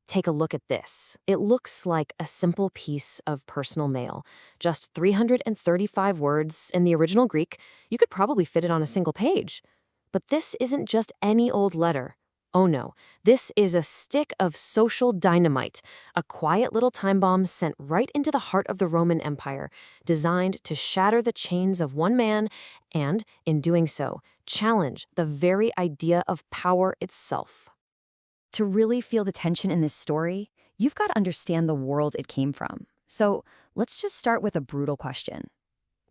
Take a look at this. It looks like a simple piece of personal mail. Just 335 words in the original Greek. You could probably fit it on a single page. But this isn't just any old letter. Oh no, this is a stick of social dynamite, a quiet little time bomb sent right into the heart of the Roman Empire, designed to shatter the chains of one man and, in doing so, challenge the very idea of power itself. To really feel the tension in this story, you've got to understand the world it came from. So let's just start with a brutal question.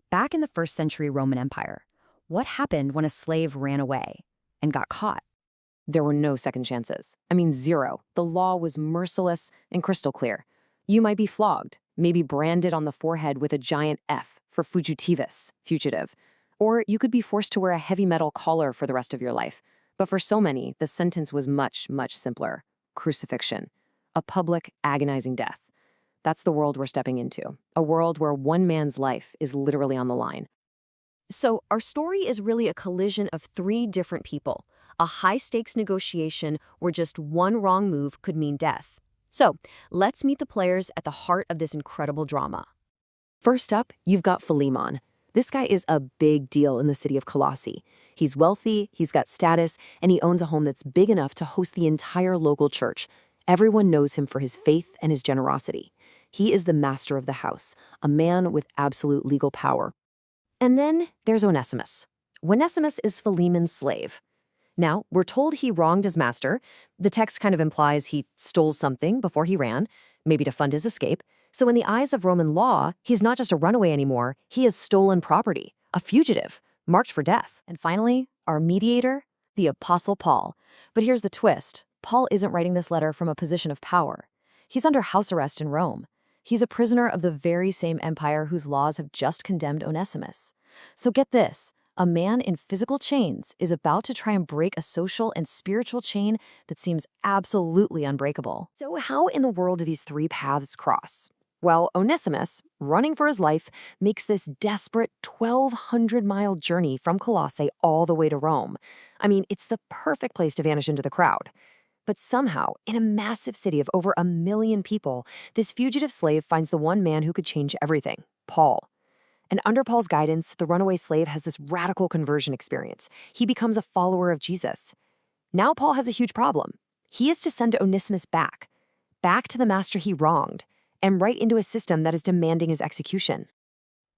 Back in the 1st century Roman Empire, what happened when a slave ran away and got caught? There were no second chances. I mean, zero. The law was merciless and crystal clear. You might be flogged, maybe branded on the forehead with a giant F for fugitivus, fugitive. Or you could be forced to wear a heavy metal collar for the rest of your life. But for so many, the sentence was much, much simpler. Crucifixion. A public, agonizing death. That's the world we're stepping into. A world where one man's life is literally on the line. So our story is really a collision of 3 different people. A high-stakes negotiation where just one wrong move could mean death. So let's meet the players at the heart of this incredible drama. First up, you've got Philemon. This guy is a big deal in the city of Colossae. He's wealthy, he's got status, and he owns a home that's big enough to host the entire local church. Everyone knows him for his faith and his generosity. He is the master of the house, a man with absolute legal power. And then there's Onesimus. Onesimus is Philemon's slave. Now, we're told he wronged his master. The text kind of implies he stole something before he ran, maybe to fund his escape. So in the eyes of Roman law, he's not just a runaway anymore, he is stolen property, a fugitive, marked for death. And finally, our mediator, the Apostle Paul. But here's the twist. Paul isn't writing this letter from a position of power. He's under house arrest in Rome. He's a prisoner of the very same empire whose laws have just condemned Onesimus. So get this. A man in physical chains is about to try and break a social and spiritual chain that seems absolutely unbreakable. So how in the world do these 3 paths cross? Well, Onesimus, running for his life, makes this desperate 1,200-mile journey from Colossae all the way to Rome. I mean, it's the perfect place to vanish into the crowd. But somehow, in a massive city of over 1 million people, this fugitive slave finds the one man who could change everything, Paul. And under Paul's guidance, the runaway slave has this radical conversion experience. He becomes a follower of Jesus. Now Paul has a huge problem. He is to send Onesimus back to the master he wronged, and right into a system that is demanding his execution.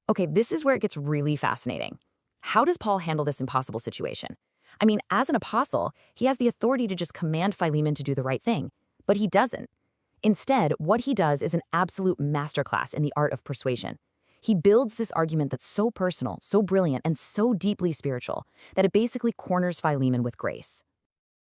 Okay, this is where it gets really fascinating. How does Paul handle this impossible situation? I mean, as an apostle, he has the authority to just command Philemon to do the right thing, but he doesn't. Instead, what he does is an absolute masterclass in the art of persuasion. He builds this argument that's so personal, so brilliant, and so deeply spiritual that it basically corners Philemon with grace.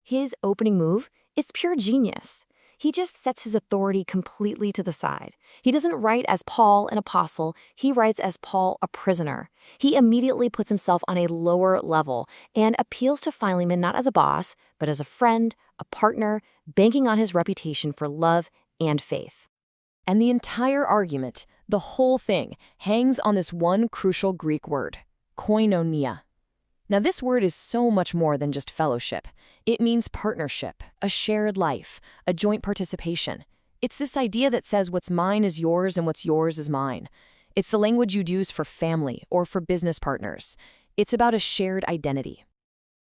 His opening move is pure genius. He just sets his authority completely to the side. He doesn't write as Paul, an apostle. He writes as Paul, a prisoner. He immediately puts himself on a lower level and appeals to Philemon not as a boss, but as a friend, a partner, banking on his reputation for love and faith. And the entire argument, the whole thing, hangs on this one crucial Greek word, koinonia. Now, this word is so much more than just fellowship. It means partnership, a shared life, a joint participation. It's this idea that says what's mine is yours and what's yours is mine. It's the language you'd use for family or for business partners. It's about a shared identity.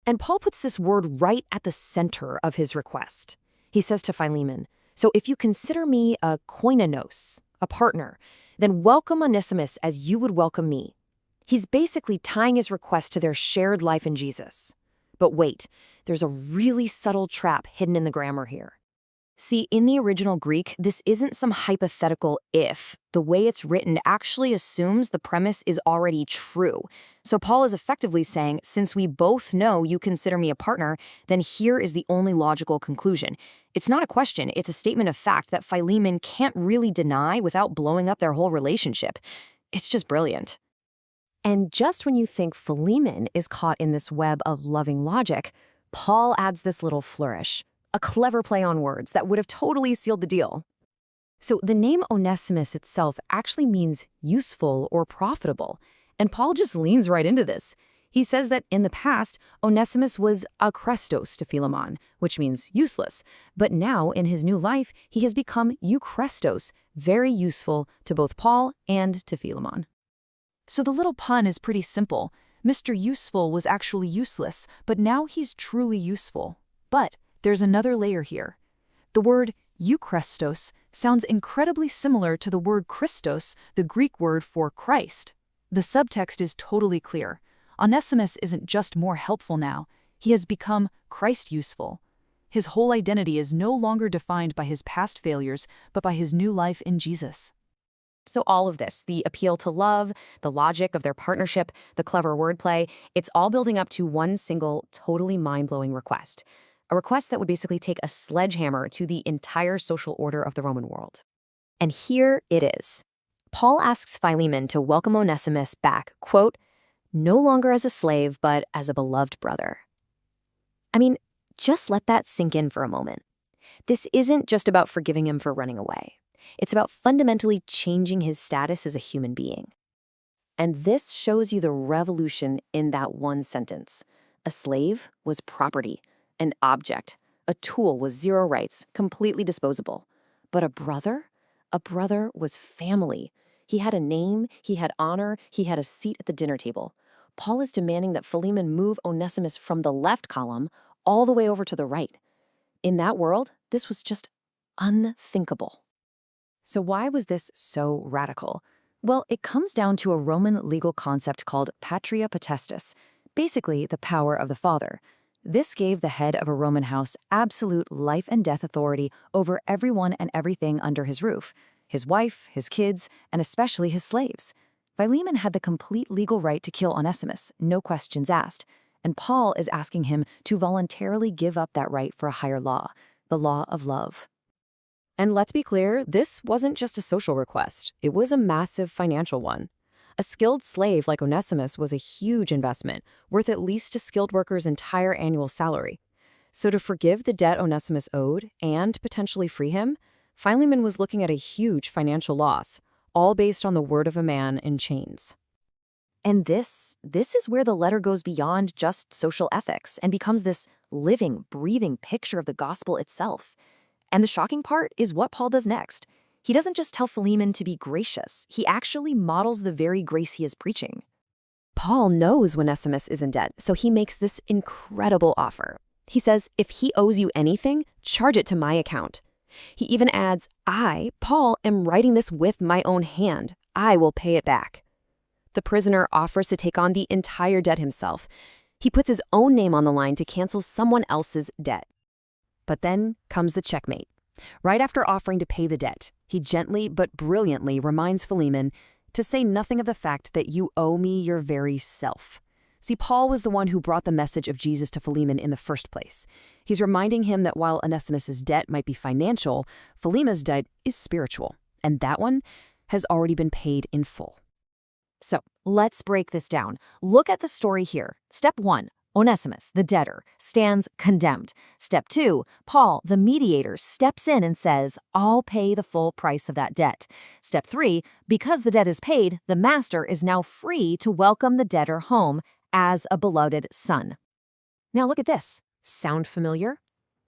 And Paul puts this word right at the center of his request. He says to Philemon, "So if you consider me a koinonos, a partner, then welcome Onesimus as you would welcome me." He's basically tying his request to their shared life in Jesus. But wait, there's a really subtle trap hidden in the grammar here. See, in the original Greek, this isn't some hypothetical if. The way it's written actually assumes the premise is already true. So Paul is effectively saying, since we both know you consider me a partner, then here is the only logical conclusion. It's not a question, it's a statement of fact that Philemon can't really deny without blowing up their whole relationship. It's just brilliant. And just when you think Philemon is caught in this web of loving logic, Paul adds this little flourish, a clever play on words that would have totally sealed the deal. So the name Onesimus itself actually means useful or profitable, and Paul just leans right into this. He says that in the past, Onesimus was akrestos to Philemon, which means useless, but now in his new life, he has become eukrestos, very useful to both Paul and to Philemon. So the little pun is pretty simple. Mr. Useful was actually useless, but now he's truly useful. But there's another layer here. The word eukrestos sounds incredibly similar to the word Christos, the Greek word for Christ. The subtext is totally clear. Onesimus isn't just more helpful now, he has become Christ-useful. His whole identity is no longer defined by his past failures, but by his new life in Jesus. So all of this, the appeal to love, the logic of their partnership, the clever wordplay, it's all building up to one single, totally mind-blowing request. A request that would basically take a sledgehammer to the entire social order of the Roman world. And here it is. Paul asks Philemon to welcome Onesimus back, quote, no longer as a slave, but as a beloved brother. I mean, just let that sink in for a moment. This isn't just about forgiving him for running away. It's about fundamentally changing his status as a human being. And this shows you the revolution in that one sentence. A slave was property, an object, a tool with zero rights, completely disposable. But a brother was family. He had a name, he had honor, he had a seat at the dinner table. Paul is demanding that Philemon move Onesimus from the left column all the way over to the right. In that world, this was just unthinkable. So why was this so radical? Well, it comes down to a Roman legal concept called patria potestas, basically the power of the father. This gave the head of a Roman house absolute life and death authority over everyone and everything under his roof, his wife, his kids, and especially his slaves. Philemon had the complete legal right to kill Onesimus, no questions asked, and Paul is asking him to voluntarily give up that right for a higher law, the law of love. And let's be clear, this wasn't just a social request. It was a massive financial one. A skilled slave like Onesimus was a huge investment, worth at least a skilled worker's entire annual salary. So to forgive the debt Onesimus owed and potentially free him, Philemon was looking at a huge financial loss, all based on the word of a man in chains. And this is where the letter goes beyond just social ethics and becomes this living, breathing picture of the gospel itself. And the shocking part is what Paul does next. He doesn't just tell Philemon to be gracious, he actually models the very grace he is preaching. Paul knows Onesimus is in debt, so he makes this incredible offer. He says, if he owes you anything, charge it to my account. He even adds, I, Paul, am writing this with my own hand. I will pay it back. The prisoner offers to take on the entire debt himself. He puts his own name on the line to cancel someone else's debt. But then comes the checkmate. Right after offering to pay the debt, he gently but brilliantly reminds Philemon to say nothing of the fact that you owe me your very self. See, Paul was the one who brought the message of Jesus to Philemon in the first place. He's reminding him that while Onesimus' debt might be financial, Philemon's debt is spiritual, and that one has already been paid in full. So let's break this down. Look at the story here. Step 1, Onesimus, the debtor, stands condemned. Step 2, Paul, the mediator, steps in and says, I'll pay the full price of that debt. Step 3, because the debt is paid, the master is now free to welcome the debtor home as a beloved son. Now look at this. Sound familiar?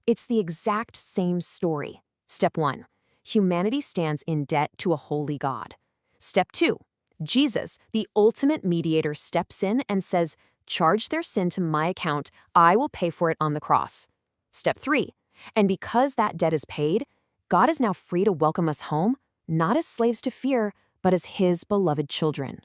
It's the exact same story. Step 1, humanity stands in debt to a holy God. Step 2, Jesus, the ultimate mediator, steps in and says, charge their sin to my account, I will pay for it on the cross. Step 3, and because that debt is paid, God is now free to welcome us home, not as slaves to fear, but as his beloved children.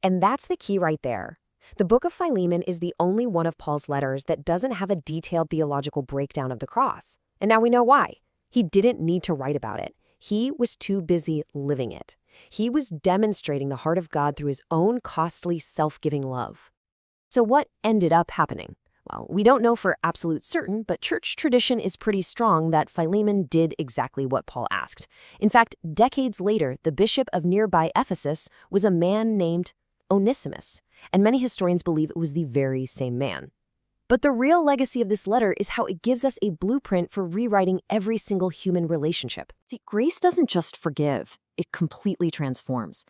And that's the key right there. The book of Philemon is the only one of Paul's letters that doesn't have a detailed theological breakdown of the cross. And now we know why. He didn't need to write about it. He was too busy living it. He was demonstrating the heart of God through his own costly, self-giving love. So what ended up happening? Well, we don't know for absolute certain, but church tradition is pretty strong that Philemon did exactly what Paul asked. In fact, decades later, the bishop of nearby Ephesus was a man named Onesimus, and many historians believe it was the very same man. But the real legacy of this letter is how it gives us a blueprint for rewriting every single human relationship. See, grace doesn't just forgive, it completely transforms.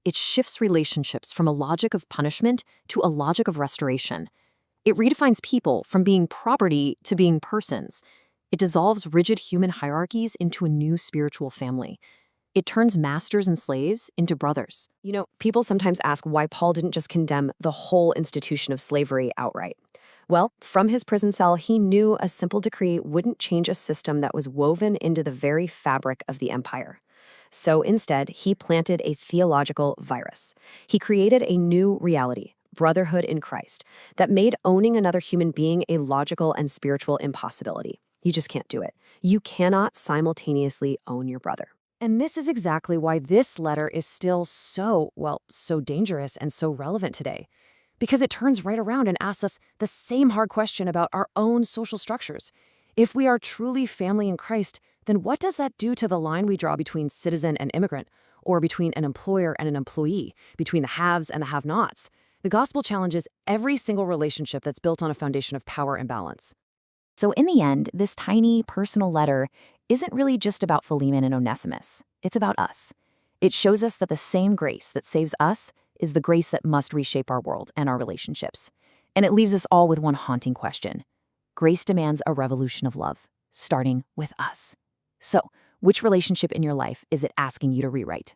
It shifts relationships from a logic of punishment to a logic of restoration. It redefines people from being property to being persons. It dissolves rigid human hierarchies into a new spiritual family. It turns masters and slaves into brothers. People sometimes ask why Paul didn't just condemn the whole institution of slavery outright. Well, from his prison cell, he knew a simple decree wouldn't change a system that was woven into the very fabric of the empire. So instead, he planted a theological virus. He created a new reality, brotherhood in Christ, that made owning another human being a logical and spiritual impossibility. You just can't do it. You cannot simultaneously own your brother. And this is exactly why this letter is still so dangerous and so relevant today. Because it turns right around and asks us the same hard question about our own social structures. If we are truly family in Christ, then what does that do to the line we draw between citizen and immigrant, or between an employer and an employee, between the haves and the have-nots? The gospel challenges every single relationship that's built on a foundation of power and balance. So in the end, this tiny personal letter isn't really just about Philemon and Onesimus. It's about us. It shows us that the same grace that saves us is the grace that must reshape our world and our relationships. And it leaves us all with one haunting question. Grace demands a revolution of love, starting with us. So, which relationship in your life is it asking you to rewrite?